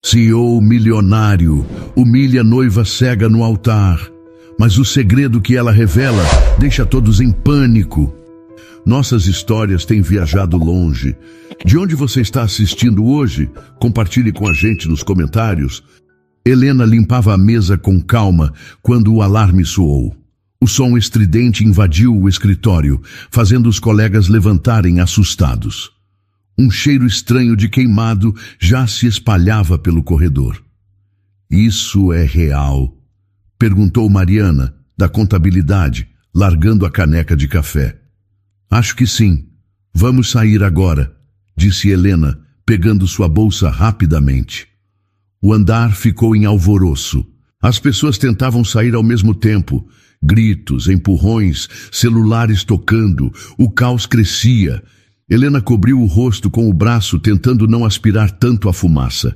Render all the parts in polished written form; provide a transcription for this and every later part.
CEO milionário humilha noiva cega no altar, mas o segredo que ela revela deixa todos em pânico. Nossas histórias têm viajado longe. De onde você está assistindo hoje? Compartilhe com a gente nos comentários. Helena limpava a mesa com calma quando o alarme soou. O som estridente invadiu o escritório, fazendo os colegas levantarem assustados. Um cheiro estranho de queimado já se espalhava pelo corredor. "Isso é real?" perguntou Mariana, da contabilidade, largando a caneca de café. "Acho que sim. Vamos sair agora", disse Helena, pegando sua bolsa rapidamente. O andar ficou em alvoroço. As pessoas tentavam sair ao mesmo tempo. Gritos, empurrões, celulares tocando. O caos crescia. Helena cobriu o rosto com o braço, tentando não aspirar tanto a fumaça.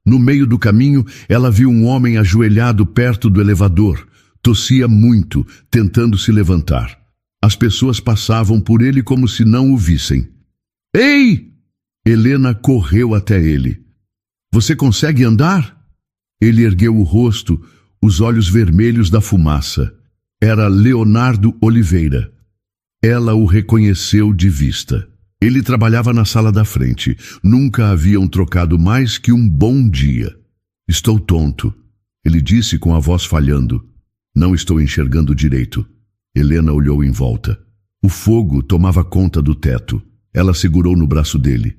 No meio do caminho, ela viu um homem ajoelhado perto do elevador. Tossia muito, tentando se levantar. As pessoas passavam por ele como se não o vissem. "Ei!" Helena correu até ele. "Você consegue andar?" Ele ergueu o rosto, os olhos vermelhos da fumaça. Era Leonardo Oliveira. Ela o reconheceu de vista. Ele trabalhava na sala da frente. Nunca haviam trocado mais que um bom dia. "Estou tonto", ele disse com a voz falhando. "Não estou enxergando direito." Helena olhou em volta. O fogo tomava conta do teto. Ela segurou no braço dele.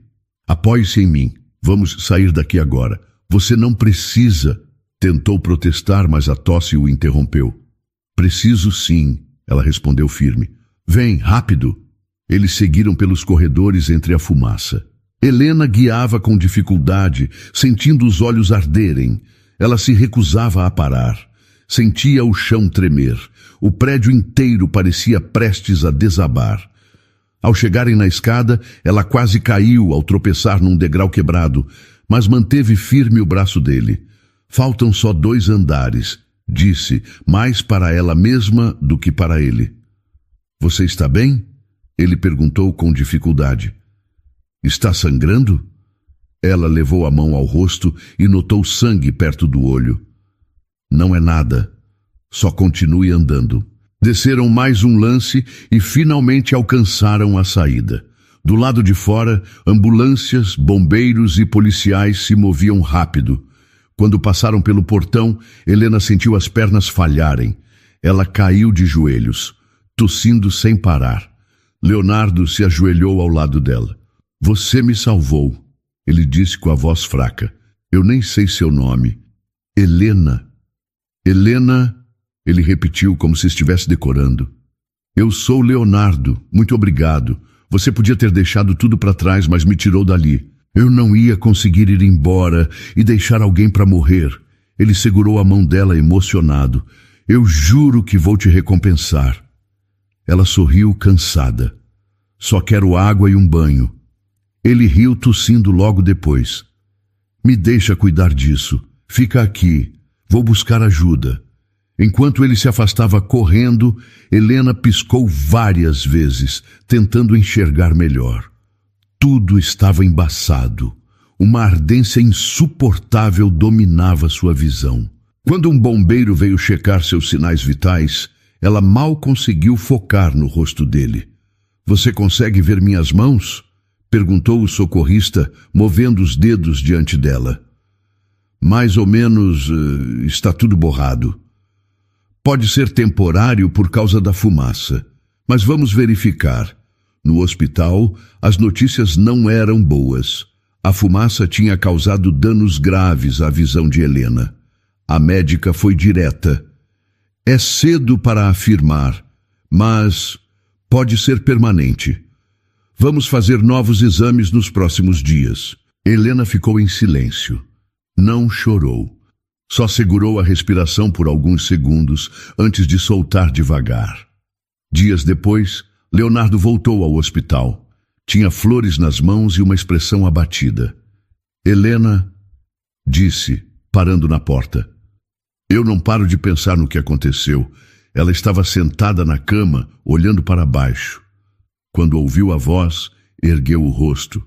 "Apoie-se em mim. Vamos sair daqui agora." "Você não precisa", tentou protestar, mas a tosse o interrompeu. "Preciso sim", ela respondeu firme. "Vem, rápido." Eles seguiram pelos corredores entre a fumaça. Helena guiava com dificuldade, sentindo os olhos arderem. Ela se recusava a parar. Sentia o chão tremer. O prédio inteiro parecia prestes a desabar. Ao chegarem na escada, ela quase caiu ao tropeçar num degrau quebrado, mas manteve firme o braço dele. "Faltam só 2 andares", disse, mais para ela mesma do que para ele. "Você está bem?" Ele perguntou com dificuldade. "Está sangrando?" Ela levou a mão ao rosto e notou sangue perto do olho. "Não é nada. Só continue andando." Desceram mais um lance e finalmente alcançaram a saída. Do lado de fora, ambulâncias, bombeiros e policiais se moviam rápido. Quando passaram pelo portão, Helena sentiu as pernas falharem. Ela caiu de joelhos, tossindo sem parar. Leonardo se ajoelhou ao lado dela. "Você me salvou", ele disse com a voz fraca. "Eu nem sei seu nome." "Helena." "Helena", ele repetiu como se estivesse decorando. "Eu sou Leonardo, muito obrigado. Você podia ter deixado tudo para trás, mas me tirou dali. Eu não ia conseguir ir embora e deixar alguém para morrer." Ele segurou a mão dela emocionado. "Eu juro que vou te recompensar." Ela sorriu cansada. "Só quero água e um banho." Ele riu tossindo logo depois. "Me deixa cuidar disso. Fica aqui. Vou buscar ajuda." Enquanto ele se afastava correndo, Helena piscou várias vezes, tentando enxergar melhor. Tudo estava embaçado. Uma ardência insuportável dominava sua visão. Quando um bombeiro veio checar seus sinais vitais, ela mal conseguiu focar no rosto dele. "Você consegue ver minhas mãos?" perguntou o socorrista, movendo os dedos diante dela. "Mais ou menos, está tudo borrado. Pode ser temporário por causa da fumaça, mas vamos verificar." No hospital, as notícias não eram boas. A fumaça tinha causado danos graves à visão de Helena. A médica foi direta. "É cedo para afirmar, mas pode ser permanente. Vamos fazer novos exames nos próximos dias." Helena ficou em silêncio. Não chorou. Só segurou a respiração por alguns segundos antes de soltar devagar. Dias depois, Leonardo voltou ao hospital. Tinha flores nas mãos e uma expressão abatida. "Helena", disse, parando na porta. "Eu não paro de pensar no que aconteceu." Ela estava sentada na cama, olhando para baixo. Quando ouviu a voz, ergueu o rosto.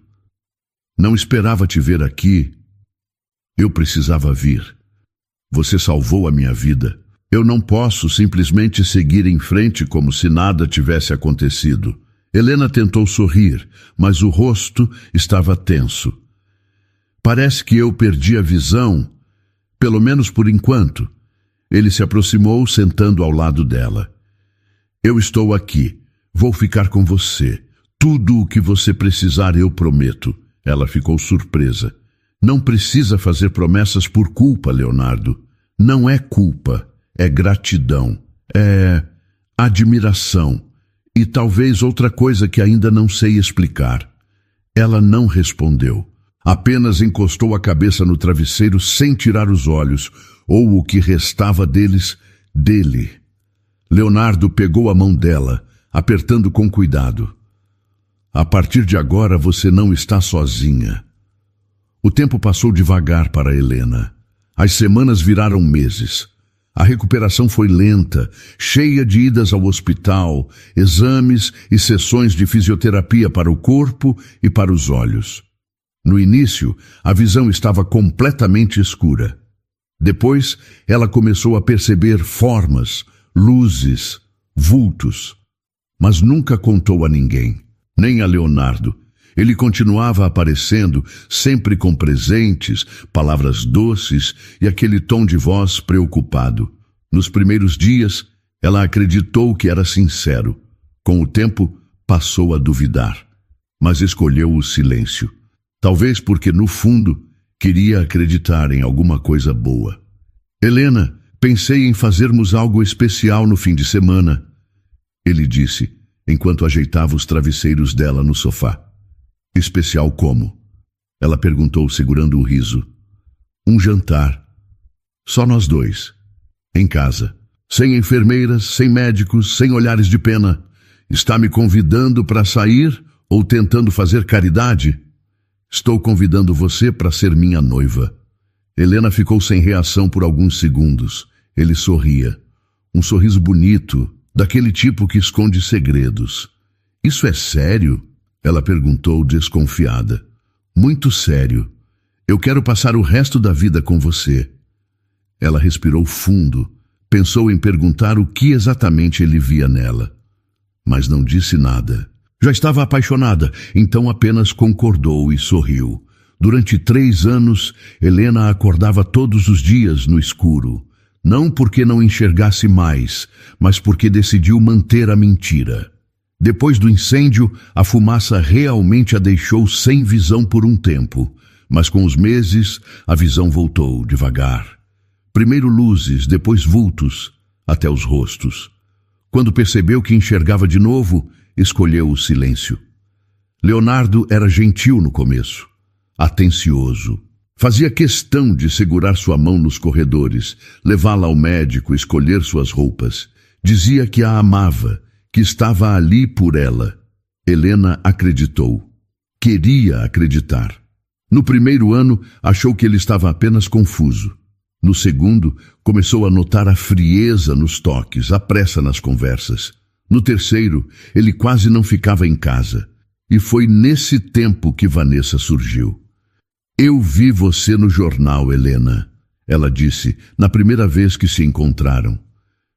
"Não esperava te ver aqui." Eu precisava vir. Você salvou a minha vida. Eu não posso simplesmente seguir em frente como se nada tivesse acontecido. Helena tentou sorrir, mas o rosto estava tenso. Parece que eu perdi a visão, pelo menos por enquanto. Ele se aproximou, sentando ao lado dela. Eu estou aqui. Vou ficar com você. Tudo o que você precisar eu prometo. Ela ficou surpresa. Não precisa fazer promessas por culpa, Leonardo. Não é culpa, é gratidão, é admiração e talvez outra coisa que ainda não sei explicar. Ela não respondeu. Apenas encostou a cabeça no travesseiro sem tirar os olhos, ou o que restava deles, dele. Leonardo pegou a mão dela, apertando com cuidado. A partir de agora você não está sozinha. O tempo passou devagar para Helena. As semanas viraram meses. A recuperação foi lenta, cheia de idas ao hospital, exames e sessões de fisioterapia para o corpo e para os olhos. No início, a visão estava completamente escura. Depois, ela começou a perceber formas, luzes, vultos. Mas nunca contou a ninguém, nem a Leonardo. Ele continuava aparecendo, sempre com presentes, palavras doces e aquele tom de voz preocupado. Nos primeiros dias, ela acreditou que era sincero. Com o tempo, passou a duvidar, mas escolheu o silêncio. Talvez porque, no fundo, queria acreditar em alguma coisa boa. Helena, pensei em fazermos algo especial no fim de semana, ele disse, enquanto ajeitava os travesseiros dela no sofá. Especial como? Ela perguntou, segurando o riso. Um jantar. Só nós dois. Em casa. Sem enfermeiras, sem médicos, sem olhares de pena. Está me convidando para sair ou tentando fazer caridade? Estou convidando você para ser minha noiva. Helena ficou sem reação por alguns segundos. Ele sorria. Um sorriso bonito, daquele tipo que esconde segredos. Isso é sério? Ela perguntou, desconfiada. Muito sério. Eu quero passar o resto da vida com você. Ela respirou fundo. Pensou em perguntar o que exatamente ele via nela. Mas não disse nada. Já estava apaixonada, então apenas concordou e sorriu. Durante 3 anos, Helena acordava todos os dias no escuro. Não porque não enxergasse mais, mas porque decidiu manter a mentira. Depois do incêndio, a fumaça realmente a deixou sem visão por um tempo, mas com os meses, a visão voltou devagar. Primeiro luzes, depois vultos, até os rostos. Quando percebeu que enxergava de novo, escolheu o silêncio. Leonardo era gentil no começo, atencioso. Fazia questão de segurar sua mão nos corredores, levá-la ao médico, escolher suas roupas. Dizia que a amava, que estava ali por ela. Helena acreditou. Queria acreditar. No primeiro ano, achou que ele estava apenas confuso. No segundo, começou a notar a frieza nos toques, a pressa nas conversas. No terceiro, ele quase não ficava em casa. E foi nesse tempo que Vanessa surgiu. Eu vi você no jornal, Helena, ela disse, na primeira vez que se encontraram.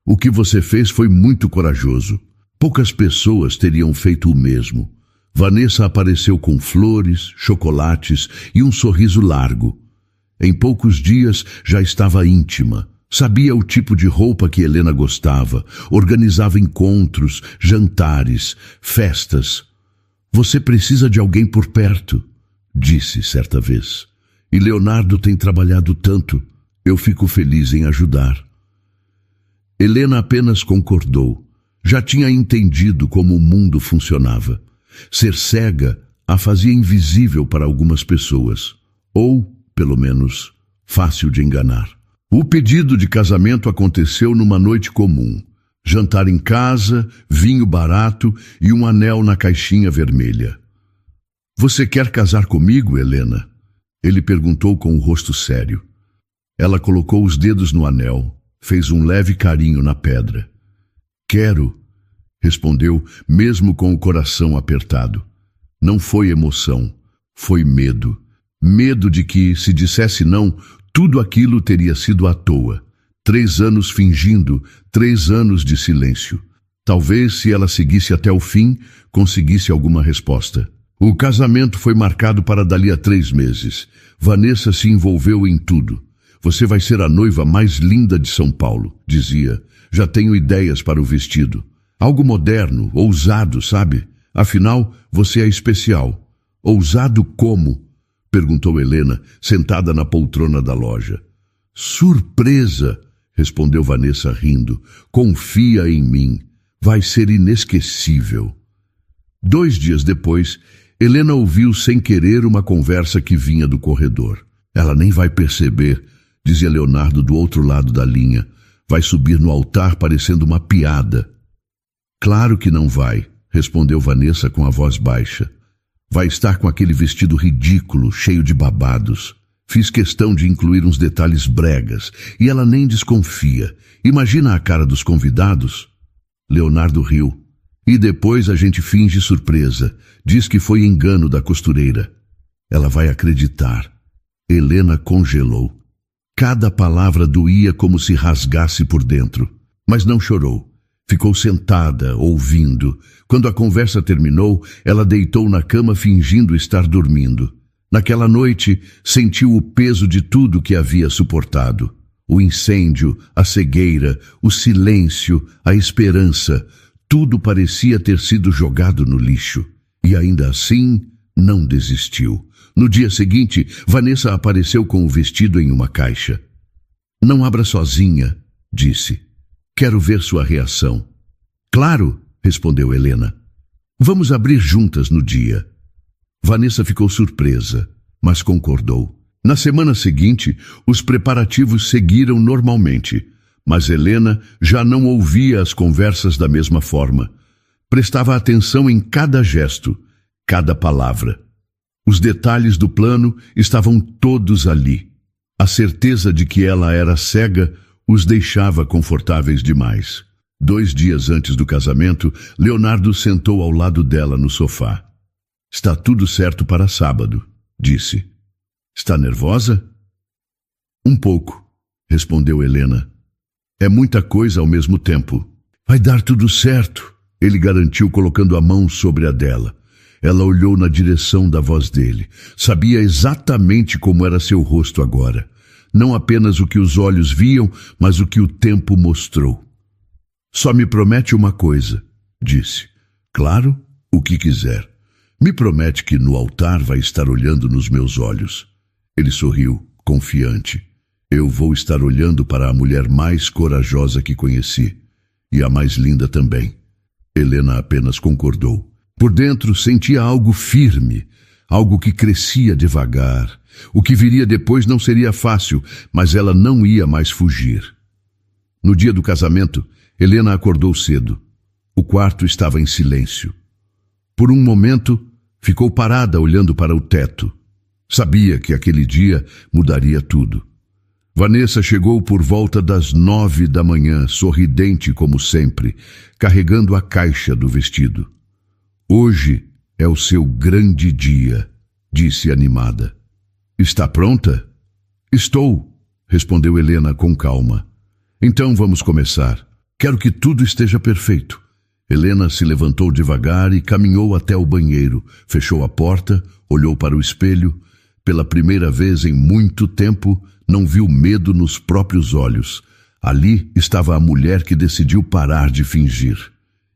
O que você fez foi muito corajoso. Poucas pessoas teriam feito o mesmo. Vanessa apareceu com flores, chocolates e um sorriso largo. Em poucos dias já estava íntima. Sabia o tipo de roupa que Helena gostava. Organizava encontros, jantares, festas. Você precisa de alguém por perto, disse certa vez. E Leonardo tem trabalhado tanto. Eu fico feliz em ajudar. Helena apenas concordou. Já tinha entendido como o mundo funcionava. Ser cega a fazia invisível para algumas pessoas, ou, pelo menos, fácil de enganar. O pedido de casamento aconteceu numa noite comum. Jantar em casa, vinho barato e um anel na caixinha vermelha. Você quer casar comigo, Helena? Ele perguntou com o rosto sério. Ela colocou os dedos no anel, fez um leve carinho na pedra. Quero, respondeu, mesmo com o coração apertado. Não foi emoção, foi medo. Medo de que, se dissesse não, tudo aquilo teria sido à toa. 3 anos fingindo, 3 anos de silêncio. Talvez, se ela seguisse até o fim, conseguisse alguma resposta. O casamento foi marcado para dali a 3 meses. Vanessa se envolveu em tudo. Você vai ser a noiva mais linda de São Paulo, dizia. Já tenho ideias para o vestido. Algo moderno, ousado, sabe? Afinal, você é especial. Ousado como? Perguntou Helena, sentada na poltrona da loja. Surpresa, respondeu Vanessa rindo. Confia em mim. Vai ser inesquecível. 2 dias depois, Helena ouviu sem querer uma conversa que vinha do corredor. Ela nem vai perceber, dizia Leonardo do outro lado da linha. Vai subir no altar parecendo uma piada. Claro que não vai, respondeu Vanessa com a voz baixa. Vai estar com aquele vestido ridículo, cheio de babados. Fiz questão de incluir uns detalhes bregas, e ela nem desconfia. Imagina a cara dos convidados. Leonardo riu. E depois a gente finge surpresa. Diz que foi engano da costureira. Ela vai acreditar. Helena congelou. Cada palavra doía como se rasgasse por dentro. Mas não chorou. Ficou sentada, ouvindo. Quando a conversa terminou, ela deitou na cama fingindo estar dormindo. Naquela noite, sentiu o peso de tudo que havia suportado. O incêndio, a cegueira, o silêncio, a esperança. Tudo parecia ter sido jogado no lixo. E ainda assim, não desistiu. No dia seguinte, Vanessa apareceu com o vestido em uma caixa. Não abra sozinha, disse. Quero ver sua reação. Claro, respondeu Helena. Vamos abrir juntas no dia. Vanessa ficou surpresa, mas concordou. Na semana seguinte, os preparativos seguiram normalmente, mas Helena já não ouvia as conversas da mesma forma. Prestava atenção em cada gesto, cada palavra. Os detalhes do plano estavam todos ali. A certeza de que ela era cega os deixava confortáveis demais. 2 dias antes do casamento, Leonardo sentou ao lado dela no sofá. Está tudo certo para sábado, disse. Está nervosa? Um pouco, respondeu Helena. É muita coisa ao mesmo tempo. Vai dar tudo certo, ele garantiu colocando a mão sobre a dela. Ela olhou na direção da voz dele. Sabia exatamente como era seu rosto agora. Não apenas o que os olhos viam, mas o que o tempo mostrou. Só me promete uma coisa, disse. Claro, o que quiser. Me promete que no altar vai estar olhando nos meus olhos. Ele sorriu, confiante. Eu vou estar olhando para a mulher mais corajosa que conheci. E a mais linda também. Helena apenas concordou. Por dentro sentia algo firme, algo que crescia devagar. O que viria depois não seria fácil, mas ela não ia mais fugir. No dia do casamento, Helena acordou cedo. O quarto estava em silêncio. Por um momento, ficou parada olhando para o teto. Sabia que aquele dia mudaria tudo. Vanessa chegou por volta das 9 da manhã, sorridente como sempre, carregando a caixa do vestido. Hoje é o seu grande dia, disse animada. Está pronta? Estou, respondeu Helena com calma. Então vamos começar. Quero que tudo esteja perfeito. Helena se levantou devagar e caminhou até o banheiro, fechou a porta, olhou para o espelho. Pela primeira vez em muito tempo, não viu medo nos próprios olhos. Ali estava a mulher que decidiu parar de fingir.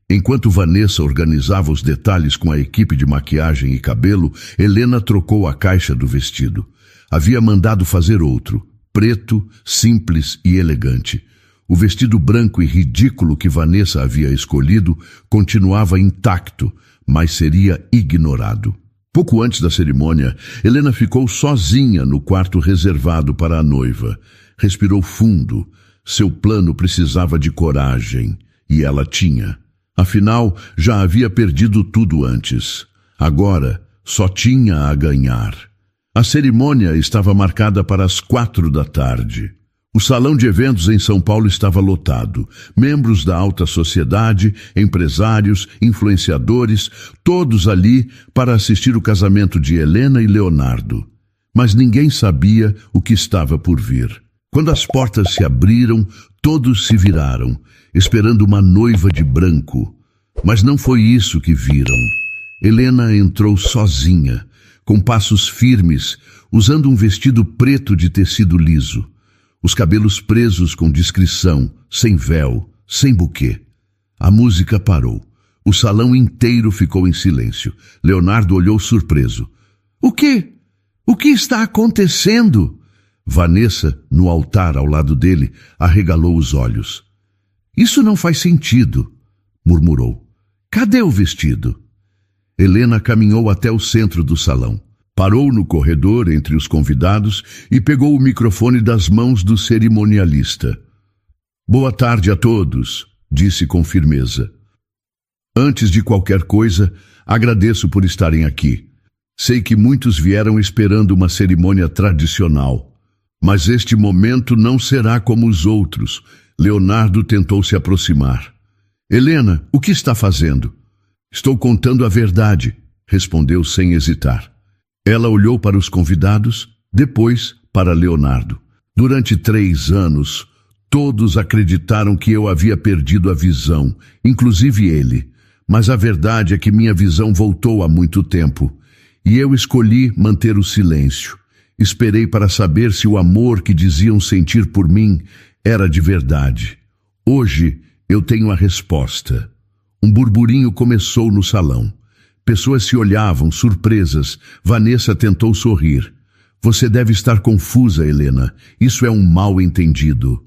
Enquanto Vanessa organizava os detalhes com a equipe de maquiagem e cabelo, Helena trocou a caixa do vestido. Havia mandado fazer outro, preto, simples e elegante. O vestido branco e ridículo que Vanessa havia escolhido continuava intacto, mas seria ignorado. Pouco antes da cerimônia, Helena ficou sozinha no quarto reservado para a noiva. Respirou fundo. Seu plano precisava de coragem, e ela tinha. Afinal, já havia perdido tudo antes. Agora, só tinha a ganhar. A cerimônia estava marcada para as 4 da tarde. O salão de eventos em São Paulo estava lotado. Membros da alta sociedade, empresários, influenciadores, todos ali para assistir o casamento de Helena e Leonardo. mas ninguém sabia o que estava por vir. Quando as portas se abriram, todos se viraram, esperando uma noiva de branco. Mas não foi isso que viram. Helena entrou sozinha, com passos firmes, usando um vestido preto de tecido liso. Os cabelos presos com discrição, sem véu, sem buquê. A música parou. O salão inteiro ficou em silêncio. Leonardo olhou surpreso. O quê? O que está acontecendo? Vanessa, no altar ao lado dele, arregalou os olhos. Isso não faz sentido, murmurou. Cadê o vestido? Helena caminhou até o centro do salão. Parou no corredor entre os convidados e pegou o microfone das mãos do cerimonialista. Boa tarde a todos, disse com firmeza. Antes de qualquer coisa, agradeço por estarem aqui. Sei que muitos vieram esperando uma cerimônia tradicional, mas este momento não será como os outros. Leonardo tentou se aproximar. Helena, o que está fazendo? Estou contando a verdade, respondeu sem hesitar. Ela olhou para os convidados, depois para Leonardo. Durante 3 anos, todos acreditaram que eu havia perdido a visão, inclusive ele. Mas a verdade é que minha visão voltou há muito tempo. E eu escolhi manter o silêncio. Esperei para saber se o amor que diziam sentir por mim era de verdade. Hoje eu tenho a resposta. Um burburinho começou no salão. Pessoas se olhavam, surpresas. Vanessa tentou sorrir. Você deve estar confusa, Helena. Isso é um mal-entendido.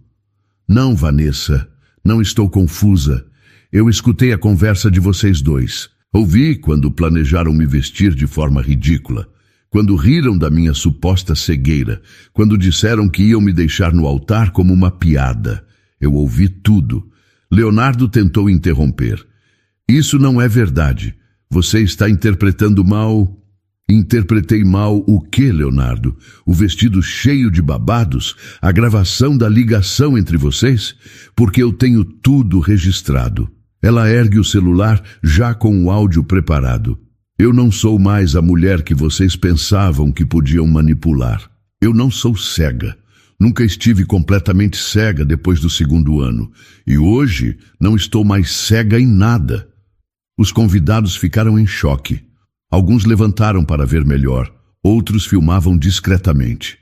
Não, Vanessa. Não estou confusa. Eu escutei a conversa de vocês dois. Ouvi quando planejaram me vestir de forma ridícula. Quando riram da minha suposta cegueira. Quando disseram que iam me deixar no altar como uma piada. Eu ouvi tudo. Leonardo tentou interromper. Isso não é verdade. Você está interpretando mal. Interpretei mal o quê, Leonardo? O vestido cheio de babados? A gravação da ligação entre vocês? Porque eu tenho tudo registrado. Ela ergue o celular já com o áudio preparado. Eu não sou mais a mulher que vocês pensavam que podiam manipular. Eu não sou cega. Nunca estive completamente cega depois do 2º ano. E hoje não estou mais cega em nada. Os convidados ficaram em choque. Alguns levantaram para ver melhor. Outros filmavam discretamente.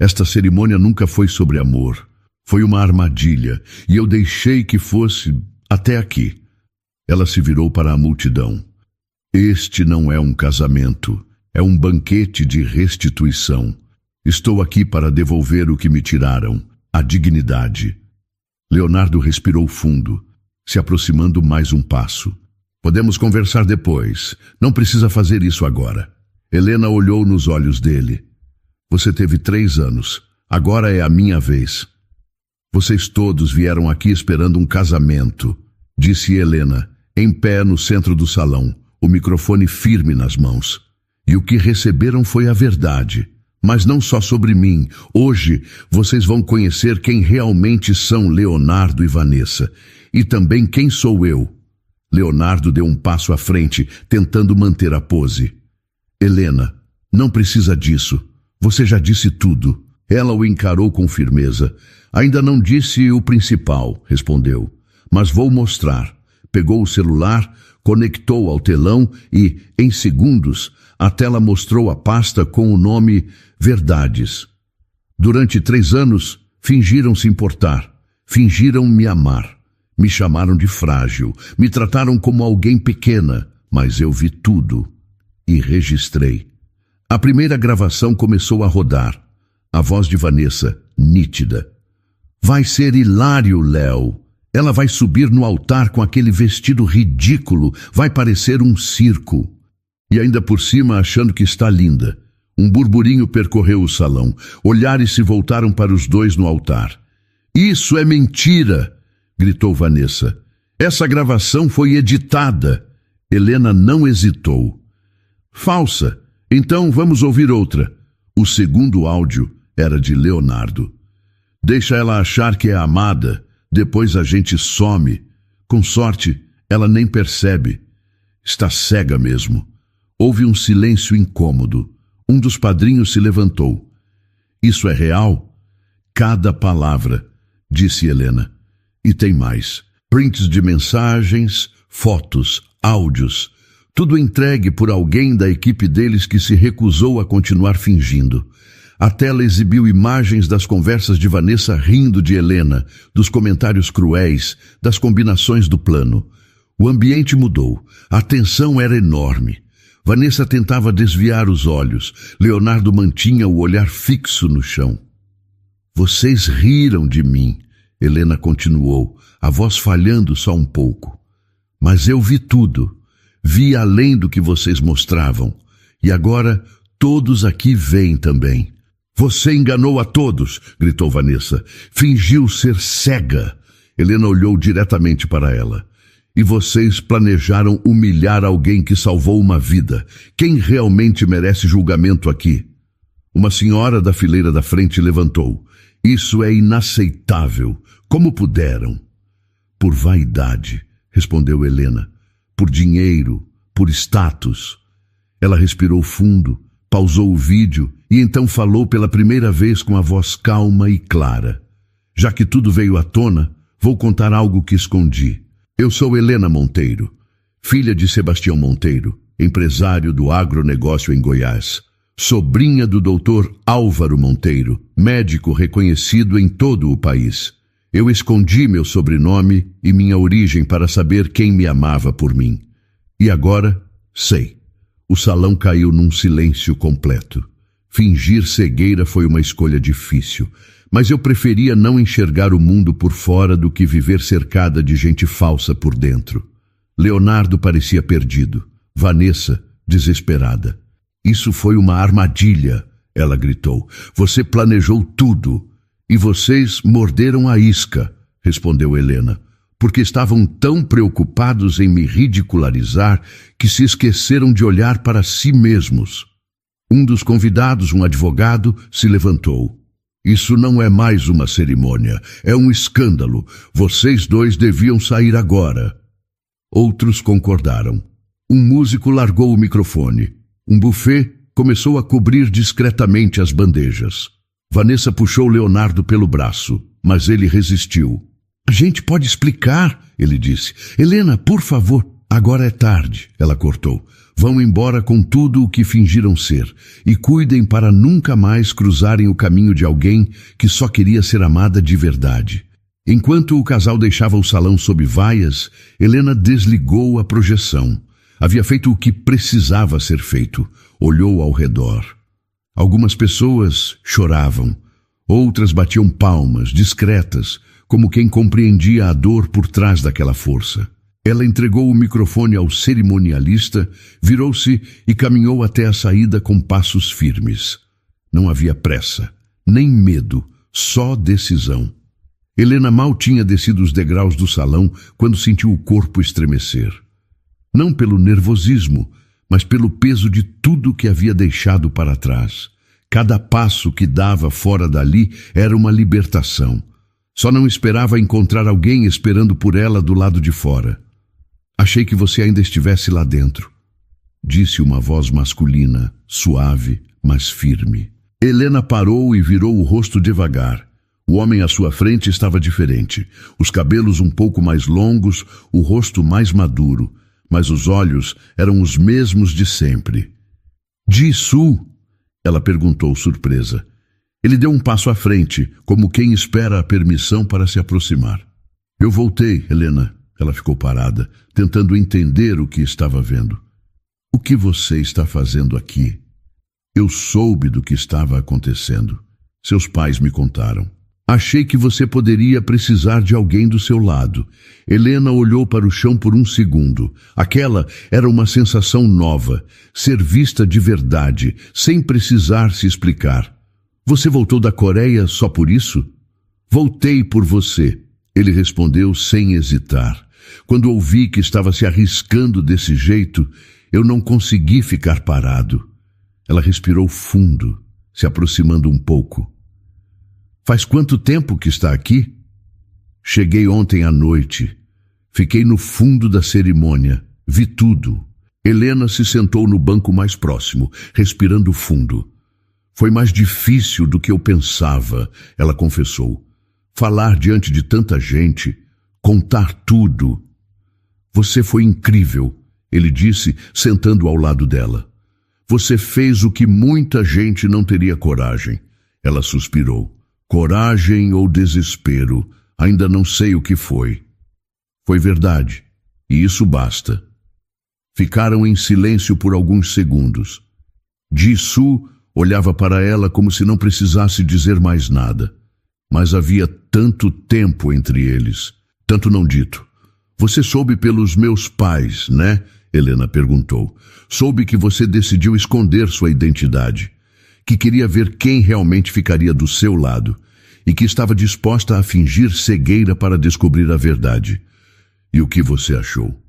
Esta cerimônia nunca foi sobre amor. Foi uma armadilha. E eu deixei que fosse até aqui. Ela se virou para a multidão. Este não é um casamento. É um banquete de restituição. Estou aqui para devolver o que me tiraram, a dignidade. Leonardo respirou fundo, se aproximando mais um passo. Podemos conversar depois. Não precisa fazer isso agora. Helena olhou nos olhos dele. Você teve 3 anos. Agora é a minha vez. Vocês todos vieram aqui esperando um casamento, disse Helena, em pé no centro do salão, o microfone firme nas mãos. E o que receberam foi a verdade. Mas não só sobre mim. Hoje vocês vão conhecer quem realmente são Leonardo e Vanessa. E também quem sou eu. Leonardo deu um passo à frente, tentando manter a pose. Helena, não precisa disso. Você já disse tudo. Ela o encarou com firmeza. Ainda não disse o principal, respondeu. Mas vou mostrar. Pegou o celular, conectou ao telão e, em segundos, a tela mostrou a pasta com o nome Verdades. Durante 3 anos, fingiram se importar. Fingiram me amar. Me chamaram de frágil. Me trataram como alguém pequena. Mas eu vi tudo. E registrei. A primeira gravação começou a rodar. A voz de Vanessa, nítida. Vai ser hilário, Léo. Ela vai subir no altar com aquele vestido ridículo. Vai parecer um circo. E ainda por cima achando que está linda. Um burburinho percorreu o salão. Olhares se voltaram para os dois no altar. Isso é mentira! Gritou Vanessa. Essa gravação foi editada. Helena não hesitou. Falsa. Então vamos ouvir outra. O segundo áudio era de Leonardo. Deixa ela achar que é amada. Depois a gente some. Com sorte, ela nem percebe. Está cega mesmo. Houve um silêncio incômodo. Um dos padrinhos se levantou. Isso é real? Cada palavra, disse Helena. E tem mais. Prints de mensagens, fotos, áudios. Tudo entregue por alguém da equipe deles que se recusou a continuar fingindo. A tela exibiu imagens das conversas de Vanessa rindo de Helena, dos comentários cruéis, das combinações do plano. O ambiente mudou. A tensão era enorme. Vanessa tentava desviar os olhos. Leonardo mantinha o olhar fixo no chão. Vocês riram de mim, Helena continuou, a voz falhando só um pouco. Mas eu vi tudo. Vi além do que vocês mostravam. E agora todos aqui veem também. Você enganou a todos, gritou Vanessa. Fingiu ser cega. Helena olhou diretamente para ela. E vocês planejaram humilhar alguém que salvou uma vida. Quem realmente merece julgamento aqui? Uma senhora da fileira da frente levantou. Isso é inaceitável. Como puderam? Por vaidade, respondeu Helena. Por dinheiro, por status. Ela respirou fundo, pausou o vídeo e então falou pela primeira vez com a voz calma e clara. Já que tudo veio à tona, vou contar algo que escondi. Eu sou Helena Monteiro, filha de Sebastião Monteiro, empresário do agronegócio em Goiás. Sobrinha do doutor Álvaro Monteiro, médico reconhecido em todo o país. Eu escondi meu sobrenome e minha origem para saber quem me amava por mim. E agora, sei. O salão caiu num silêncio completo. Fingir cegueira foi uma escolha difícil, mas eu preferia não enxergar o mundo por fora do que viver cercada de gente falsa por dentro. Leonardo parecia perdido. Vanessa, desesperada. Isso foi uma armadilha, ela gritou. Você planejou tudo. E vocês morderam a isca, respondeu Helena, porque estavam tão preocupados em me ridicularizar que se esqueceram de olhar para si mesmos. Um dos convidados, um advogado, se levantou. Isso não é mais uma cerimônia, é um escândalo. Vocês dois deviam sair agora. Outros concordaram. Um músico largou o microfone. Um buffet começou a cobrir discretamente as bandejas. Vanessa puxou Leonardo pelo braço, mas ele resistiu. A gente pode explicar, ele disse. Helena, por favor. Agora é tarde, ela cortou. Vão embora com tudo o que fingiram ser e cuidem para nunca mais cruzarem o caminho de alguém que só queria ser amada de verdade. Enquanto o casal deixava o salão sob vaias, Helena desligou a projeção. Havia feito o que precisava ser feito. Olhou ao redor. Algumas pessoas choravam. Outras batiam palmas, discretas, como quem compreendia a dor por trás daquela força. Ela entregou o microfone ao cerimonialista, virou-se e caminhou até a saída com passos firmes. Não havia pressa, nem medo, só decisão. Helena mal tinha descido os degraus do salão quando sentiu o corpo estremecer. Não pelo nervosismo, mas pelo peso de tudo que havia deixado para trás. Cada passo que dava fora dali era uma libertação. Só não esperava encontrar alguém esperando por ela do lado de fora. Achei que você ainda estivesse lá dentro, disse uma voz masculina, suave, mas firme. Helena parou e virou o rosto devagar. O homem à sua frente estava diferente. Os cabelos um pouco mais longos, o rosto mais maduro, mas os olhos eram os mesmos de sempre. Ji-Soo? Ela perguntou, surpresa. Ele deu um passo à frente, como quem espera a permissão para se aproximar. Eu voltei, Helena. Ela ficou parada, tentando entender o que estava vendo. O que você está fazendo aqui? Eu soube do que estava acontecendo. Seus pais me contaram. Achei que você poderia precisar de alguém do seu lado. Helena olhou para o chão por um segundo. Aquela era uma sensação nova, ser vista de verdade, sem precisar se explicar. Você voltou da Coreia só por isso? Voltei por você, ele respondeu sem hesitar. Quando ouvi que estava se arriscando desse jeito, eu não consegui ficar parado. Ela respirou fundo, se aproximando um pouco. Faz quanto tempo que está aqui? Cheguei ontem à noite. Fiquei no fundo da cerimônia. Vi tudo. Helena se sentou no banco mais próximo, respirando fundo. Foi mais difícil do que eu pensava, ela confessou. Falar diante de tanta gente, contar tudo. Você foi incrível, ele disse, sentando ao lado dela. Você fez o que muita gente não teria coragem. Ela suspirou. Coragem ou desespero, ainda não sei o que foi. Foi verdade, e isso basta. Ficaram em silêncio por alguns segundos. Ji-Soo olhava para ela como se não precisasse dizer mais nada. Mas havia tanto tempo entre eles, tanto não dito. Você soube pelos meus pais, né? Helena perguntou. Soube que você decidiu esconder sua identidade, que queria ver quem realmente ficaria do seu lado e que estava disposta a fingir cegueira para descobrir a verdade. E o que você achou?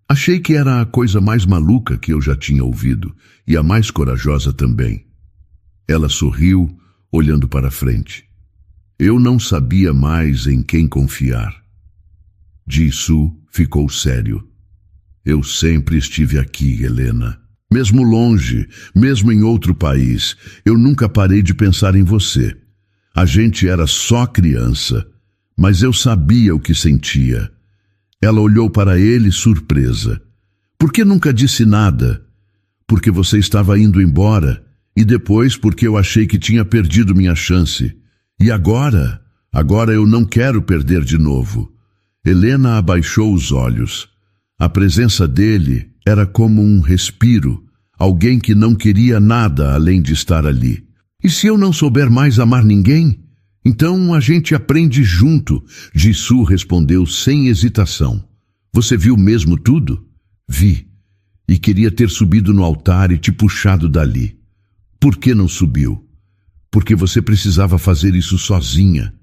Achei que era a coisa mais maluca que eu já tinha ouvido e a mais corajosa também. Ela sorriu, olhando para frente. Eu não sabia mais em quem confiar. Ji-Soo ficou sério. Eu sempre estive aqui, Helena. Mesmo longe, mesmo em outro país, eu nunca parei de pensar em você. A gente era só criança, mas eu sabia o que sentia. Ela olhou para ele surpresa. Por que nunca disse nada? Porque você estava indo embora, e depois porque eu achei que tinha perdido minha chance. E agora? Agora eu não quero perder de novo. Helena abaixou os olhos. A presença dele era como um respiro, alguém que não queria nada além de estar ali. E se eu não souber mais amar ninguém? Então a gente aprende junto, Ji-Soo respondeu sem hesitação. Você viu mesmo tudo? Vi. E queria ter subido no altar e te puxado dali. Por que não subiu? Porque você precisava fazer isso sozinha.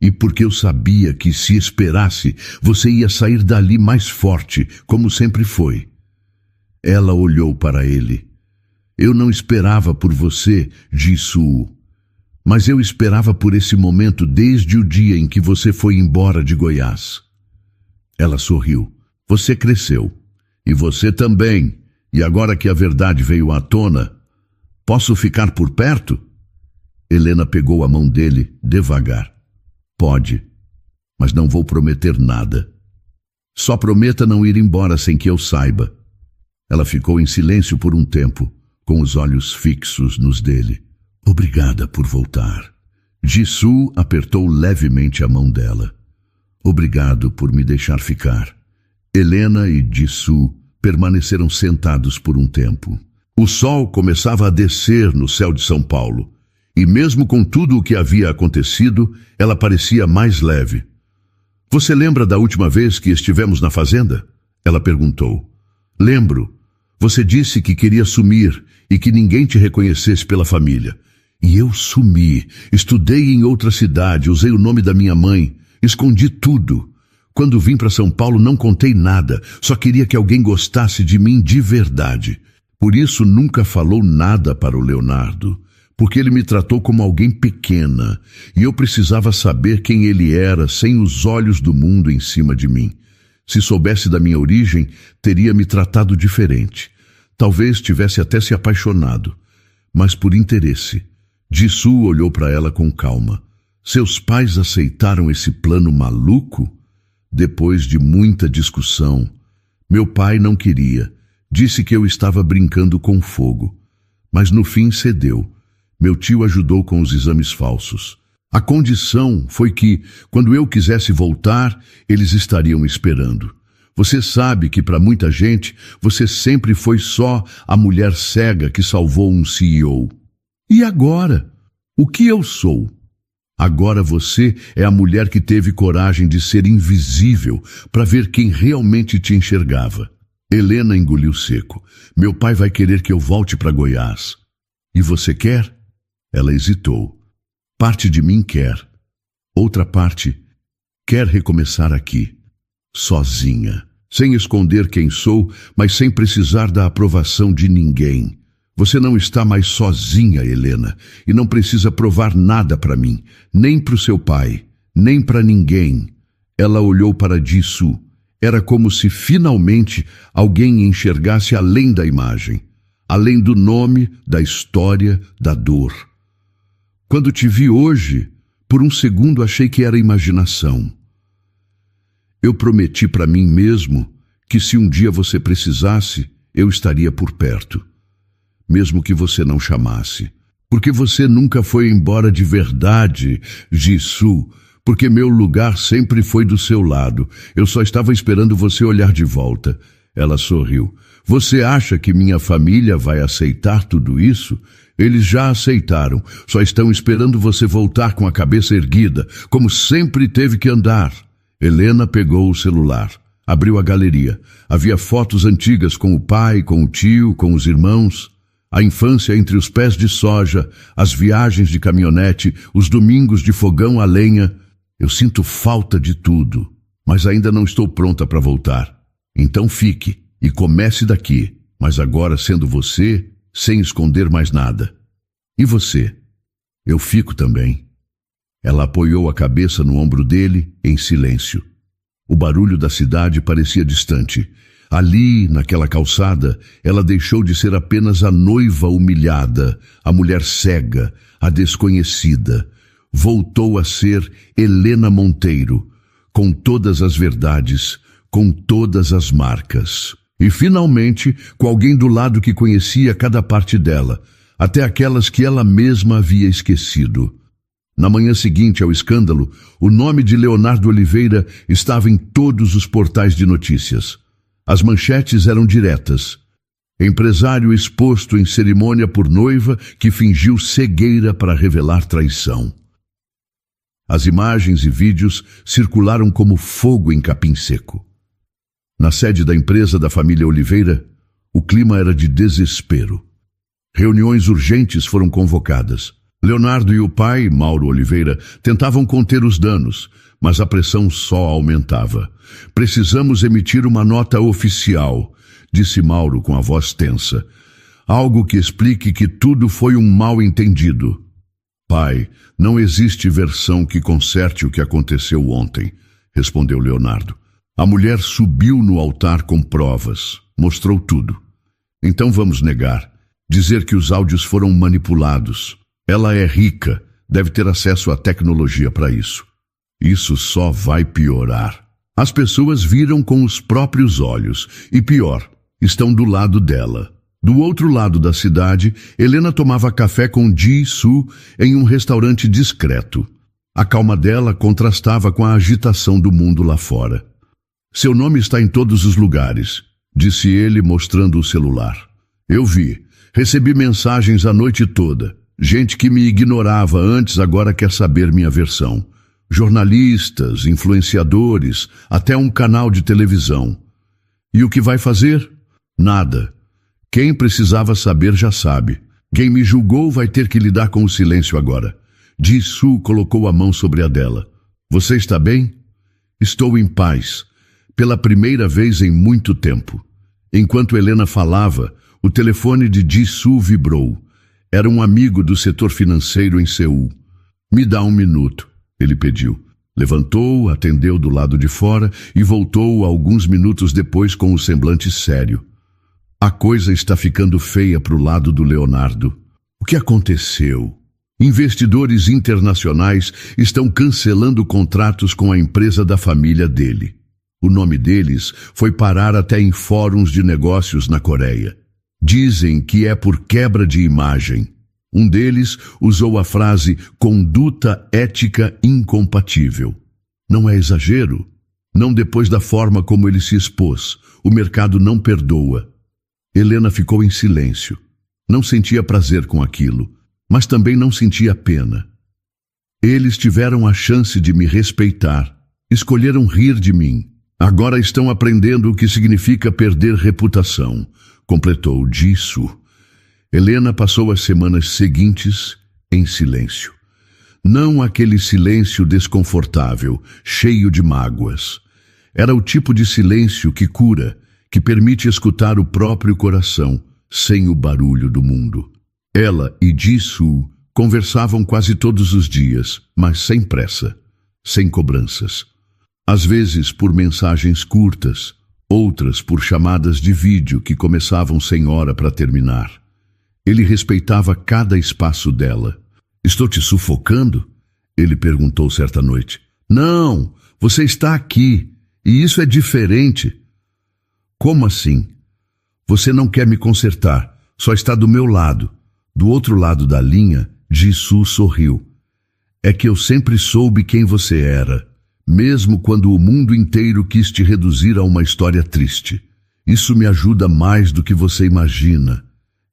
E porque eu sabia que, se esperasse, você ia sair dali mais forte, como sempre foi. Ela olhou para ele. Eu não esperava por você, Ji-Soo. Mas eu esperava por esse momento desde o dia em que você foi embora de Goiás. Ela sorriu. Você cresceu. E você também. E agora que a verdade veio à tona, posso ficar por perto? Helena pegou a mão dele devagar. Pode, mas não vou prometer nada. Só prometa não ir embora sem que eu saiba. Ela ficou em silêncio por um tempo, com os olhos fixos nos dele. Obrigada por voltar. Ji-Soo apertou levemente a mão dela. Obrigado por me deixar ficar. Helena e Ji-Soo permaneceram sentados por um tempo. O sol começava a descer no céu de São Paulo. E mesmo com tudo o que havia acontecido, ela parecia mais leve. Você lembra da última vez que estivemos na fazenda? Ela perguntou. Lembro. Você disse que queria sumir e que ninguém te reconhecesse pela família. E eu sumi. Estudei em outra cidade, usei o nome da minha mãe, escondi tudo. Quando vim para São Paulo não contei nada, só queria que alguém gostasse de mim de verdade. Por isso nunca falou nada para o Leonardo. Porque ele me tratou como alguém pequena, e eu precisava saber quem ele era sem os olhos do mundo em cima de mim. Se soubesse da minha origem, teria me tratado diferente. Talvez tivesse até se apaixonado, mas por interesse. Ji-Soo olhou para ela com calma. Seus pais aceitaram esse plano maluco? Depois de muita discussão. Meu pai não queria. Disse que eu estava brincando com fogo. Mas no fim cedeu. Meu tio ajudou com os exames falsos. A condição foi que, quando eu quisesse voltar, eles estariam esperando. Você sabe que para muita gente, você sempre foi só a mulher cega que salvou um CEO. E agora? O que eu sou? Agora você é a mulher que teve coragem de ser invisível para ver quem realmente te enxergava. Helena engoliu seco. Meu pai vai querer que eu volte para Goiás. E você quer? Ela hesitou. Parte de mim quer. Outra parte quer recomeçar aqui, sozinha, sem esconder quem sou, mas sem precisar da aprovação de ninguém. Você não está mais sozinha, Helena, e não precisa provar nada para mim, nem para o seu pai, nem para ninguém. Ela olhou para Ji-Soo. Era como se finalmente alguém enxergasse além da imagem, além do nome, da história, da dor. Quando te vi hoje, por um segundo achei que era imaginação. Eu prometi para mim mesmo que se um dia você precisasse, eu estaria por perto, mesmo que você não chamasse. Porque você nunca foi embora de verdade, Jisoo, porque meu lugar sempre foi do seu lado. Eu só estava esperando você olhar de volta. Ela sorriu. Você acha que minha família vai aceitar tudo isso? Eles já aceitaram. Só estão esperando você voltar com a cabeça erguida, como sempre teve que andar. Helena pegou o celular. Abriu a galeria. Havia fotos antigas com o pai, com o tio, com os irmãos. A infância entre os pés de soja, as viagens de caminhonete, os domingos de fogão a lenha. Eu sinto falta de tudo, mas ainda não estou pronta para voltar. Então fique e comece daqui, mas agora sendo você, sem esconder mais nada. E você? Eu fico também. Ela apoiou a cabeça no ombro dele, em silêncio. O barulho da cidade parecia distante. Ali, naquela calçada, ela deixou de ser apenas a noiva humilhada, a mulher cega, a desconhecida. Voltou a ser Helena Monteiro, com todas as verdades, com todas as marcas. E finalmente, com alguém do lado que conhecia cada parte dela, até aquelas que ela mesma havia esquecido. Na manhã seguinte ao escândalo, o nome de Leonardo Oliveira estava em todos os portais de notícias. As manchetes eram diretas. Empresário exposto em cerimônia por noiva que fingiu cegueira para revelar traição. As imagens e vídeos circularam como fogo em capim seco. Na sede da empresa da família Oliveira, o clima era de desespero. Reuniões urgentes foram convocadas. Leonardo e o pai, Mauro Oliveira, tentavam conter os danos, mas a pressão só aumentava. Precisamos emitir uma nota oficial, disse Mauro com a voz tensa. Algo que explique que tudo foi um mal-entendido. Pai, não existe versão que conserte o que aconteceu ontem, respondeu Leonardo. A mulher subiu no altar com provas, mostrou tudo. Então vamos negar, dizer que os áudios foram manipulados. Ela é rica, deve ter acesso à tecnologia para isso. Isso só vai piorar. As pessoas viram com os próprios olhos, e pior, estão do lado dela. Do outro lado da cidade, Helena tomava café com Jisoo em um restaurante discreto. A calma dela contrastava com a agitação do mundo lá fora. Seu nome está em todos os lugares, disse ele mostrando o celular. Eu vi. Recebi mensagens a noite toda. Gente que me ignorava antes agora quer saber minha versão. Jornalistas, influenciadores, até um canal de televisão. E o que vai fazer? Nada. Quem precisava saber já sabe. Quem me julgou vai ter que lidar com o silêncio agora. Jisoo colocou a mão sobre a dela. Você está bem? Estou em paz. Pela primeira vez em muito tempo. Enquanto Helena falava, o telefone de Jisoo vibrou. Era um amigo do setor financeiro em Seul. Me dá um minuto, ele pediu. Levantou, atendeu do lado de fora e voltou alguns minutos depois com o semblante sério. A coisa está ficando feia para o lado do Leonardo. O que aconteceu? Investidores internacionais estão cancelando contratos com a empresa da família dele. O nome deles foi parar até em fóruns de negócios na Coreia. Dizem que é por quebra de imagem. Um deles usou a frase conduta ética incompatível. Não é exagero? Não depois da forma como ele se expôs. O mercado não perdoa. Helena ficou em silêncio. Não sentia prazer com aquilo, mas também não sentia pena. Eles tiveram a chance de me respeitar. Escolheram rir de mim. Agora estão aprendendo o que significa perder reputação, completou Jisoo. Helena passou as semanas seguintes em silêncio. Não aquele silêncio desconfortável, cheio de mágoas. Era o tipo de silêncio que cura, que permite escutar o próprio coração, sem o barulho do mundo. Ela e Jisoo conversavam quase todos os dias, mas sem pressa, sem cobranças. Às vezes por mensagens curtas, outras por chamadas de vídeo que começavam sem hora para terminar. Ele respeitava cada espaço dela. "Estou te sufocando?" ele perguntou certa noite. "Não, você está aqui, e isso é diferente." "Como assim?" "Você não quer me consertar, só está do meu lado." Do outro lado da linha, Jisoo sorriu. "É que eu sempre soube quem você era, mesmo quando o mundo inteiro quis te reduzir a uma história triste. Isso me ajuda mais do que você imagina."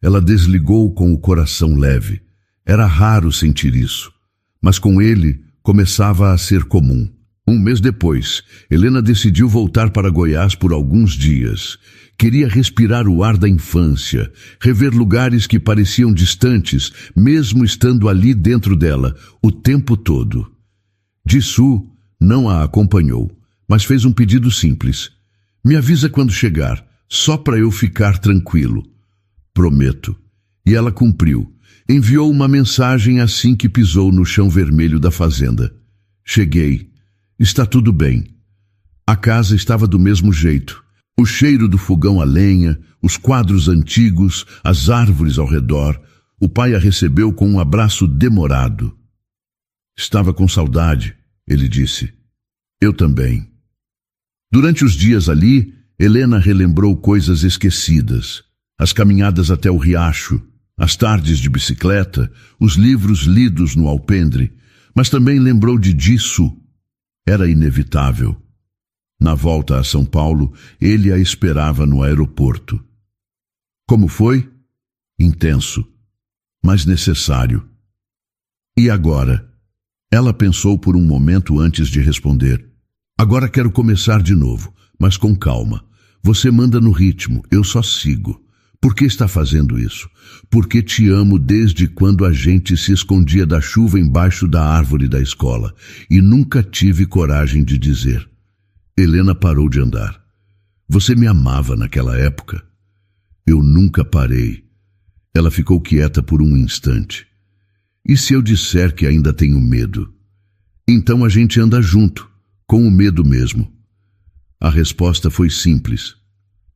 Ela desligou com o coração leve. Era raro sentir isso, mas com ele começava a ser comum. Um mês depois, Helena decidiu voltar para Goiás por alguns dias. Queria respirar o ar da infância, rever lugares que pareciam distantes, mesmo estando ali dentro dela, o tempo todo. Jisoo não a acompanhou, mas fez um pedido simples. "Me avisa quando chegar, só para eu ficar tranquilo." "Prometo." E ela cumpriu. Enviou uma mensagem assim que pisou no chão vermelho da fazenda. "Cheguei. Está tudo bem." A casa estava do mesmo jeito. O cheiro do fogão a lenha, os quadros antigos, as árvores ao redor. O pai a recebeu com um abraço demorado. "Estava com saudade," ele disse. "Eu também." Durante os dias ali, Helena relembrou coisas esquecidas. As caminhadas até o riacho, as tardes de bicicleta, os livros lidos no alpendre, mas também lembrou de Jisoo. Era inevitável. Na volta a São Paulo, ele a esperava no aeroporto. Como foi? Intenso, mas necessário. E agora? Ela pensou por um momento antes de responder. "Agora quero começar de novo, mas com calma. Você manda no ritmo, eu só sigo." "Por que está fazendo isso?" "Porque te amo desde quando a gente se escondia da chuva embaixo da árvore da escola, e nunca tive coragem de dizer." Helena parou de andar. "Você me amava naquela época?" "Eu nunca parei." Ela ficou quieta por um instante. "E se eu disser que ainda tenho medo?" "Então a gente anda junto, com o medo mesmo." A resposta foi simples,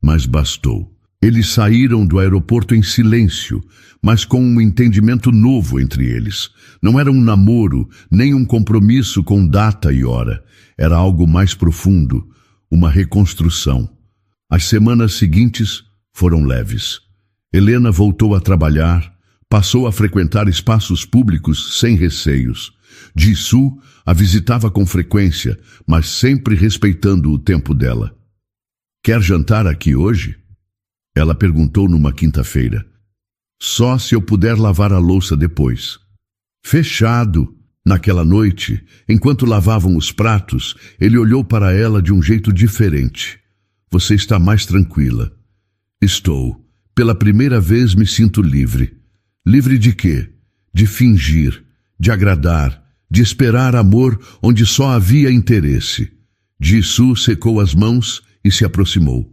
mas bastou. Eles saíram do aeroporto em silêncio, mas com um entendimento novo entre eles. Não era um namoro, nem um compromisso com data e hora. Era algo mais profundo, uma reconstrução. As semanas seguintes foram leves. Helena voltou a trabalhar, passou a frequentar espaços públicos sem receios. Jisoo a visitava com frequência, mas sempre respeitando o tempo dela. "Quer jantar aqui hoje?" Ela perguntou numa quinta-feira. "Só se eu puder lavar a louça depois." "Fechado." Naquela noite, enquanto lavavam os pratos, ele olhou para ela de um jeito diferente. "Você está mais tranquila." "Estou. Pela primeira vez me sinto livre." "Livre de quê?" "De fingir, de agradar, de esperar amor onde só havia interesse." Jisoo secou as mãos e se aproximou.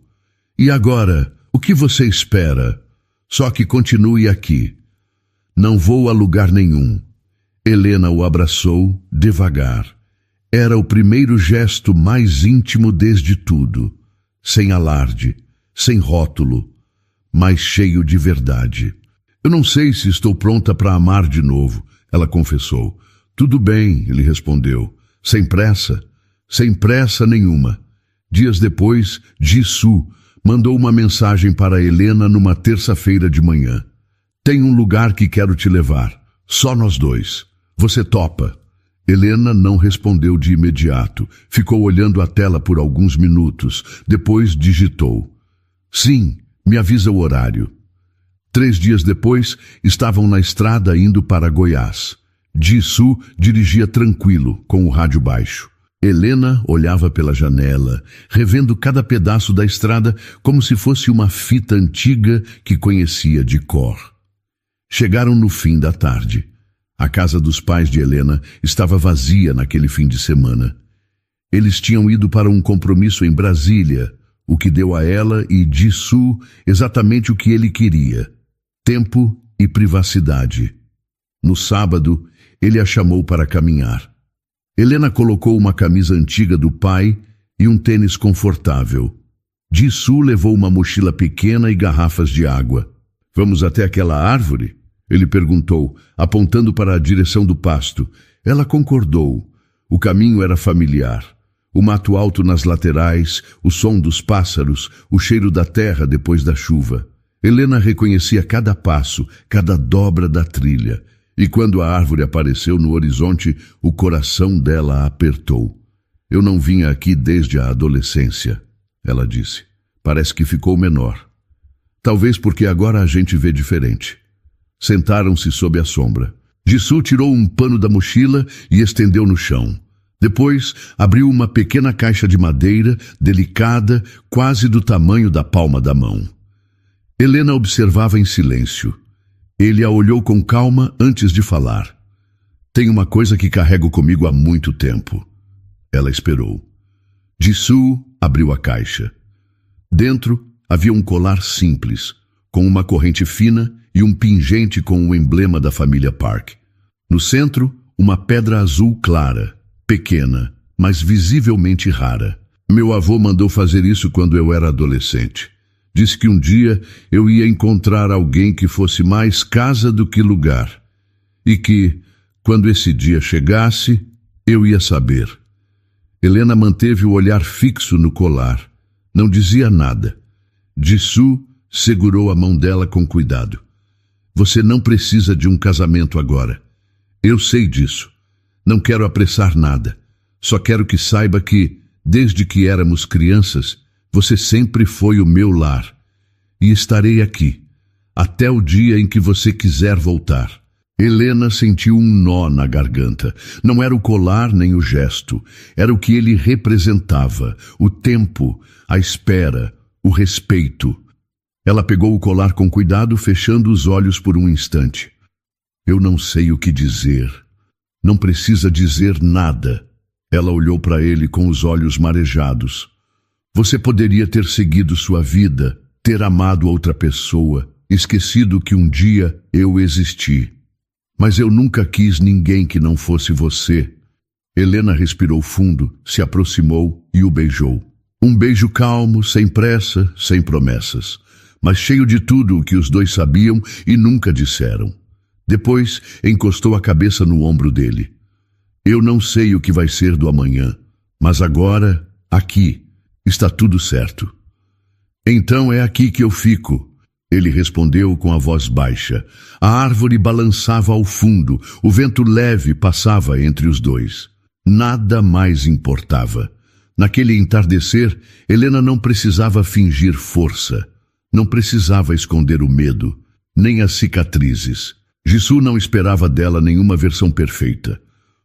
"E agora, o que você espera?" "Só que continue aqui." "Não vou a lugar nenhum." Helena o abraçou devagar. Era o primeiro gesto mais íntimo desde tudo. Sem alarde, sem rótulo, mas cheio de verdade. "Eu não sei se estou pronta para amar de novo," ela confessou. "Tudo bem," ele respondeu. "Sem pressa." "Sem pressa nenhuma." Dias depois, Jisoo mandou uma mensagem para Helena numa terça-feira de manhã. "Tem um lugar que quero te levar. Só nós dois. Você topa?" Helena não respondeu de imediato. Ficou olhando a tela por alguns minutos. Depois digitou. "Sim, me avisa o horário." 3 dias depois, estavam na estrada indo para Goiás. Jisoo dirigia tranquilo, com o rádio baixo. Helena olhava pela janela, revendo cada pedaço da estrada como se fosse uma fita antiga que conhecia de cor. Chegaram no fim da tarde. A casa dos pais de Helena estava vazia naquele fim de semana. Eles tinham ido para um compromisso em Brasília, o que deu a ela e Jisoo exatamente o que ele queria: tempo e privacidade. No sábado, ele a chamou para caminhar. Helena colocou uma camisa antiga do pai e um tênis confortável. Jisoo levou uma mochila pequena e garrafas de água. Vamos até aquela árvore? Ele perguntou, apontando para a direção do pasto. Ela concordou. O caminho era familiar. O mato alto nas laterais, o som dos pássaros, o cheiro da terra depois da chuva. Helena reconhecia cada passo, cada dobra da trilha. E quando a árvore apareceu no horizonte, o coração dela apertou. Eu não vinha aqui desde a adolescência, ela disse. Parece que ficou menor. Talvez porque agora a gente vê diferente. Sentaram-se sob a sombra. Jisoo tirou um pano da mochila e estendeu no chão. Depois, abriu uma pequena caixa de madeira, delicada, quase do tamanho da palma da mão. Helena observava em silêncio. Ele a olhou com calma antes de falar. Tem uma coisa que carrego comigo há muito tempo. Ela esperou. Jisoo abriu a caixa. Dentro havia um colar simples, com uma corrente fina e um pingente com o emblema da família Park. No centro, uma pedra azul clara, pequena, mas visivelmente rara. Meu avô mandou fazer isso quando eu era adolescente. Disse que um dia eu ia encontrar alguém que fosse mais casa do que lugar. E que, quando esse dia chegasse, eu ia saber. Helena manteve o olhar fixo no colar. Não dizia nada. Jisoo segurou a mão dela com cuidado. Você não precisa de um casamento agora. Eu sei disso. Não quero apressar nada. Só quero que saiba que, desde que éramos crianças, você sempre foi o meu lar. E estarei aqui, até o dia em que você quiser voltar. Helena sentiu um nó na garganta. Não era o colar nem o gesto. Era o que ele representava. O tempo, a espera, o respeito. Ela pegou o colar com cuidado, fechando os olhos por um instante. Eu não sei o que dizer. Não precisa dizer nada. Ela olhou para ele com os olhos marejados. Você poderia ter seguido sua vida, ter amado outra pessoa, esquecido que um dia eu existi. Mas eu nunca quis ninguém que não fosse você. Helena respirou fundo, se aproximou e o beijou. Um beijo calmo, sem pressa, sem promessas, mas cheio de tudo o que os dois sabiam e nunca disseram. Depois, encostou a cabeça no ombro dele. Eu não sei o que vai ser do amanhã, mas agora, aqui, está tudo certo. Então é aqui que eu fico. Ele respondeu com a voz baixa. A árvore balançava ao fundo, o vento leve passava entre os dois. Nada mais importava. Naquele entardecer, Helena não precisava fingir força. Não precisava esconder o medo, nem as cicatrizes. Jisoo não esperava dela nenhuma versão perfeita.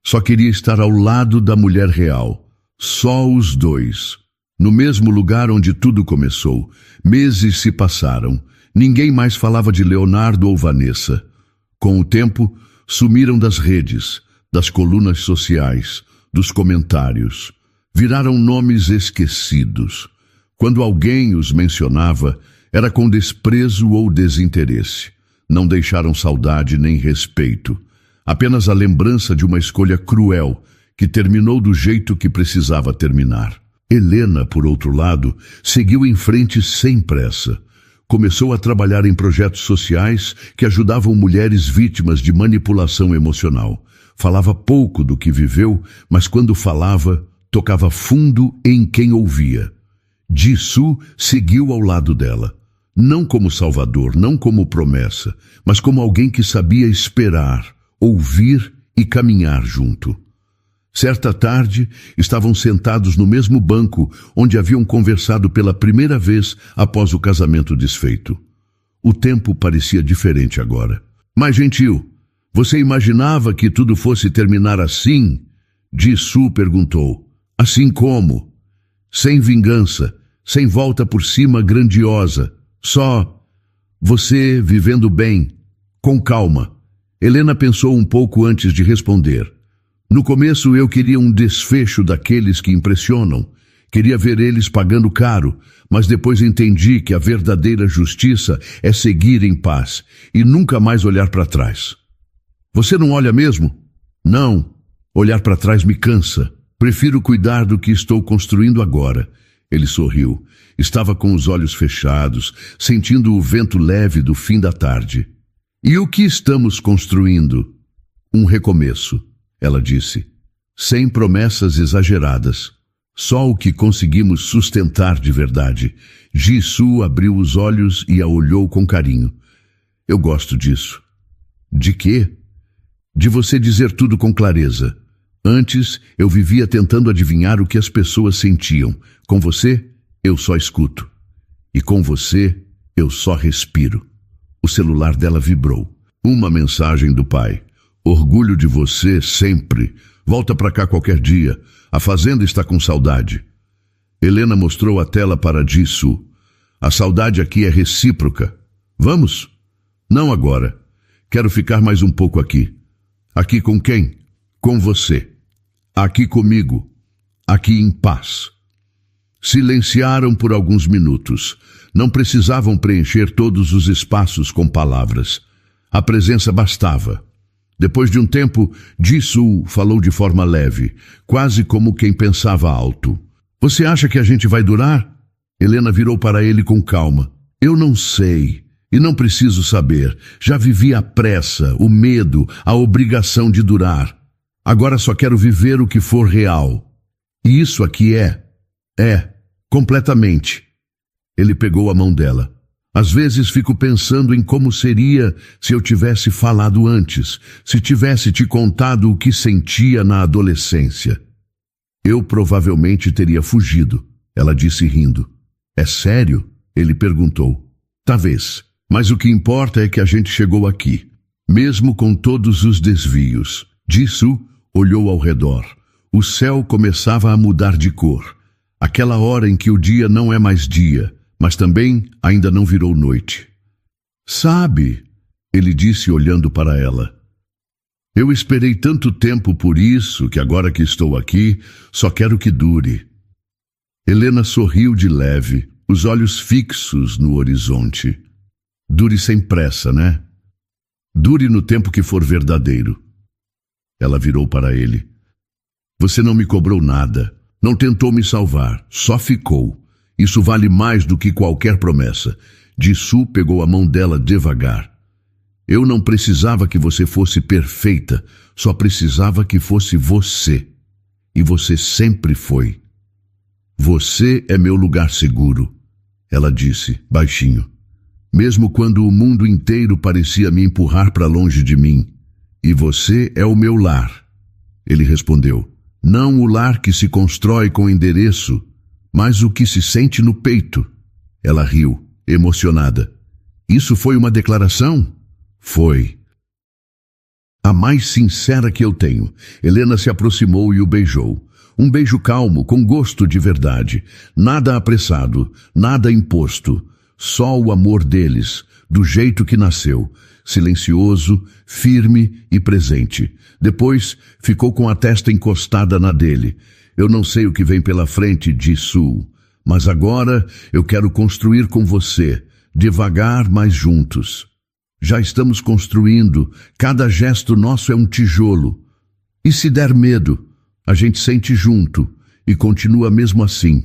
Só queria estar ao lado da mulher real. Só os dois. No mesmo lugar onde tudo começou. Meses se passaram. Ninguém mais falava de Leonardo ou Vanessa. Com o tempo, sumiram das redes, das colunas sociais, dos comentários. Viraram nomes esquecidos. Quando alguém os mencionava, era com desprezo ou desinteresse. Não deixaram saudade nem respeito. Apenas a lembrança de uma escolha cruel que terminou do jeito que precisava terminar. Helena, por outro lado, seguiu em frente sem pressa. Começou a trabalhar em projetos sociais que ajudavam mulheres vítimas de manipulação emocional. Falava pouco do que viveu, mas quando falava, tocava fundo em quem ouvia. Jisoo seguiu ao lado dela. Não como salvador, não como promessa, mas como alguém que sabia esperar, ouvir e caminhar junto. Certa tarde, estavam sentados no mesmo banco onde haviam conversado pela primeira vez após o casamento desfeito. O tempo parecia diferente agora. Mas, gentil, você imaginava que tudo fosse terminar assim? Jisoo perguntou. Assim como? Sem vingança, sem volta por cima grandiosa. Só você vivendo bem, com calma. Helena pensou um pouco antes de responder. No começo eu queria um desfecho daqueles que impressionam. Queria ver eles pagando caro, mas depois entendi que a verdadeira justiça é seguir em paz e nunca mais olhar para trás. Você não olha mesmo? Não. Olhar para trás me cansa. Prefiro cuidar do que estou construindo agora. Ele sorriu. Estava com os olhos fechados, sentindo o vento leve do fim da tarde. E o que estamos construindo? Um recomeço, ela disse. Sem promessas exageradas. Só o que conseguimos sustentar de verdade. Jisoo abriu os olhos e a olhou com carinho. Eu gosto disso. De quê? De você dizer tudo com clareza. Antes, eu vivia tentando adivinhar o que as pessoas sentiam. Com você, eu só escuto. E com você, eu só respiro. O celular dela vibrou. Uma mensagem do pai. Orgulho de você sempre. Volta pra cá qualquer dia. A fazenda está com saudade. Helena mostrou a tela para Jisoo. A saudade aqui é recíproca. Vamos? Não agora. Quero ficar mais um pouco aqui. Aqui com quem? Com você. Aqui comigo. Aqui em paz. Silenciaram por alguns minutos. Não precisavam preencher todos os espaços com palavras. A presença bastava. Depois de um tempo, Jisoo falou de forma leve, quase como quem pensava alto. Você acha que a gente vai durar? Helena virou para ele com calma. Eu não sei. E não preciso saber. Já vivi a pressa, o medo, a obrigação de durar. Agora só quero viver o que for real. E isso aqui é, completamente. Ele pegou a mão dela. Às vezes fico pensando em como seria se eu tivesse falado antes, se tivesse te contado o que sentia na adolescência. Eu provavelmente teria fugido, ela disse rindo. É sério? Ele perguntou. Talvez, mas o que importa é que a gente chegou aqui, mesmo com todos os desvios. Jisoo olhou ao redor. O céu começava a mudar de cor. Aquela hora em que o dia não é mais dia, mas também ainda não virou noite. Sabe, ele disse olhando para ela. Eu esperei tanto tempo por isso que agora que estou aqui, só quero que dure. Helena sorriu de leve, os olhos fixos no horizonte. Dure sem pressa, né? Dure no tempo que for verdadeiro. Ela virou para ele. Você não me cobrou nada, não tentou me salvar, só ficou. Isso vale mais do que qualquer promessa. Jisoo pegou a mão dela devagar. Eu não precisava que você fosse perfeita, só precisava que fosse você. E você sempre foi. Você é meu lugar seguro, ela disse, baixinho. Mesmo quando o mundo inteiro parecia me empurrar para longe de mim. E você é o meu lar. Ele respondeu. Não o lar que se constrói com endereço, mas o que se sente no peito. Ela riu, emocionada. Isso foi uma declaração? Foi. A mais sincera que eu tenho. Helena se aproximou e o beijou. Um beijo calmo, com gosto de verdade. Nada apressado, nada imposto. Só o amor deles, do jeito que nasceu. Silencioso, firme e presente. Depois, ficou com a testa encostada na dele. Eu não sei o que vem pela frente, Jisoo, mas agora eu quero construir com você, devagar, mas juntos. Já estamos construindo, cada gesto nosso é um tijolo. E se der medo, a gente sente junto e continua mesmo assim.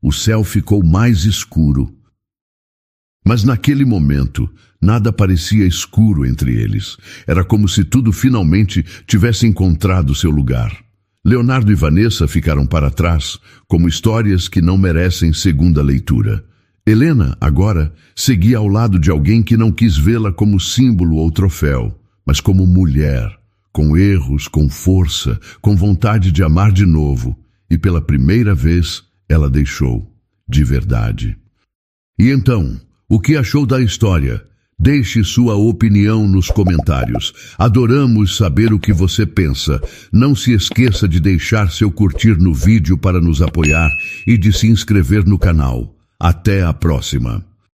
O céu ficou mais escuro. Mas naquele momento, nada parecia escuro entre eles. Era como se tudo finalmente tivesse encontrado seu lugar. Leonardo e Vanessa ficaram para trás, como histórias que não merecem segunda leitura. Helena, agora, seguia ao lado de alguém que não quis vê-la como símbolo ou troféu, mas como mulher, com erros, com força, com vontade de amar de novo. E pela primeira vez, ela deixou, de verdade. E então, o que achou da história? Deixe sua opinião nos comentários. Adoramos saber o que você pensa. Não se esqueça de deixar seu curtir no vídeo para nos apoiar e de se inscrever no canal. Até a próxima!